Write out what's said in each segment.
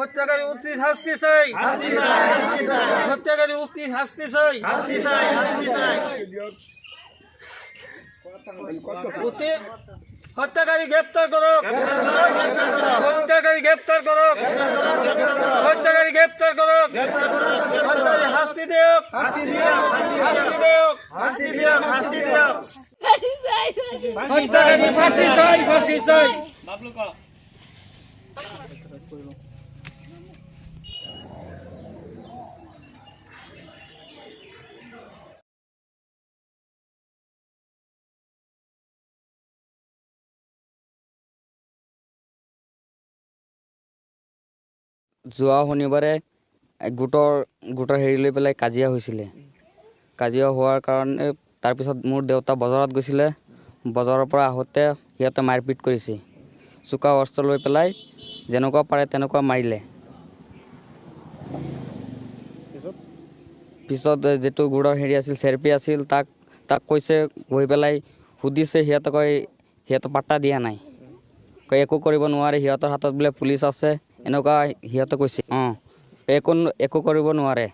হত্যাকারী উচিত শাস্তি চাই, হত্যাকারী উচিত শাস্তি চাই, হত্যাকারী গ্রেপ্তার করুক, হত্যাকারী গ্রেপ্তার করুক, হত্যাকারী গ্রেপ্তার করুক, হত্যাকারী শাস্তি দেওক, শাস্তি দেওক, হত্যাকারী ফাঁসি চাই, ফাঁসি চাই। যোৱা শনিবাৰে গোটৰ হেৰি লৈ পেলাই কাজিয়া হৈছিলে। কাজিয়া হোৱাৰ কাৰণে তাৰপিছত মোৰ দেউতা বজাৰত গৈছিলে, বজাৰৰ পৰা আহোঁতে সিহঁতে মাৰপিট কৰিছে। চোকা অস্ত্ৰ লৈ পেলাই যেনেকুৱা পাৰে তেনেকুৱা মাৰিলে। পিছত যিটো গোটৰ হেৰি আছিল চেৰপি আছিল তাক কৈছে, গৈ পেলাই সুধিছে, সিহঁতে পাত্তা দিয়া নাই, একো কৰিব নোৱাৰে, সিহঁতৰ হাতত বোলে পুলিচ আছে, এনেকুৱা সিহঁতে কৈছে। একো কৰিব নোৱাৰে।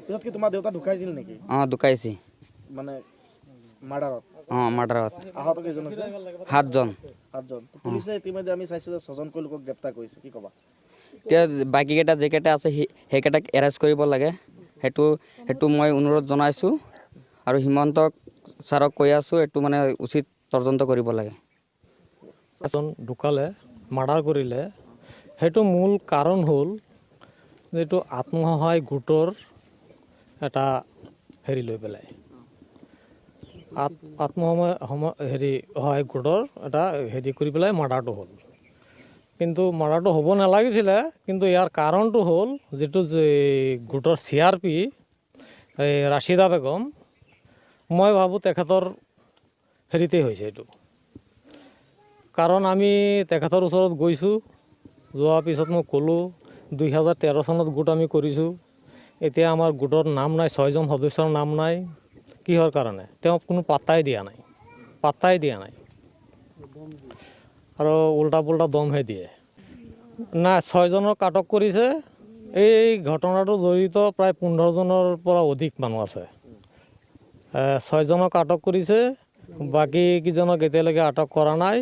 পিছত কি তোমাৰ দেউতা ঢুকাইছিল নেকি? ঢুকাইছে। মানে মাৰ্ডাৰত? মাৰ্ডাৰত। আহত কেইজন আছে? 7জন। পুলিচে ইতিমধ্যে আমি চাইছোঁ যে 6জনকৈ লোকক গ্ৰেপ্তাৰ কৰিছে, কি ক'বা? এতিয়া বাকীকেইটা যিকেইটা আছে সেইকেইটাক এৰেষ্ট কৰিব লাগে, সেইটো মই অনুৰোধ জনাইছোঁ আৰু হিমন্তক ছাৰক কৈ আছোঁ, এইটো মানে উচিত তদন্ত কৰিব লাগে। এজন ঢুকালে, মাৰ্ডাৰ কৰিলে, সেইটো মূল কাৰণ হ'ল যিটো আত্মসহায়ক গোটৰ এটা হেৰি লৈ পেলাই, সহায়ক গোটৰ এটা হেৰি কৰি পেলাই মাৰ্ডাৰটো হ'ল। কিন্তু মাৰ্ডাৰটো হ'ব নালাগিছিলে, কিন্তু ইয়াৰ কাৰণটো হ'ল যিটো গোটৰ CRP ৰাছিদা বেগম, মই ভাবোঁ তেখেতৰ হেৰিতেই হৈছে এইটো। কাৰণ আমি তেখেতৰ ওচৰত গৈছোঁ, যোৱাৰ পিছত মই ক'লোঁ 2013 চনত গোট আমি কৰিছোঁ, এতিয়া আমাৰ গোটৰ নাম নাই, 6জন সদস্যৰ নাম নাই। কিহৰ কাৰণে? তেওঁক কোনো পাত্তাই দিয়া নাই আৰু উল্টা পুল্টা দমহে দিয়ে। নাই, 6জনক আটক কৰিছে। এই ঘটনাটো জড়িত প্ৰায় 15জনৰ পৰা অধিক মানুহ আছে। 6জনক আটক কৰিছে, বাকী কেইজনক এতিয়ালৈকে আটক কৰা নাই।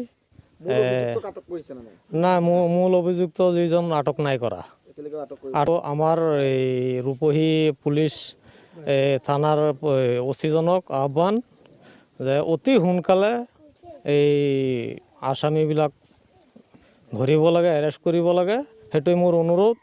নাই, মূল অভিযুক্ত যিজন আটক নাই কৰা। আৰু আমাৰ এই ৰূপহী পুলিচ থানাৰ OC-জনক আহ্বান যে অতি সোনকালে এই আসামীবিলাক ধৰিব লাগে, এৰেষ্ট কৰিব লাগে, সেইটোৱে মোৰ অনুৰোধ।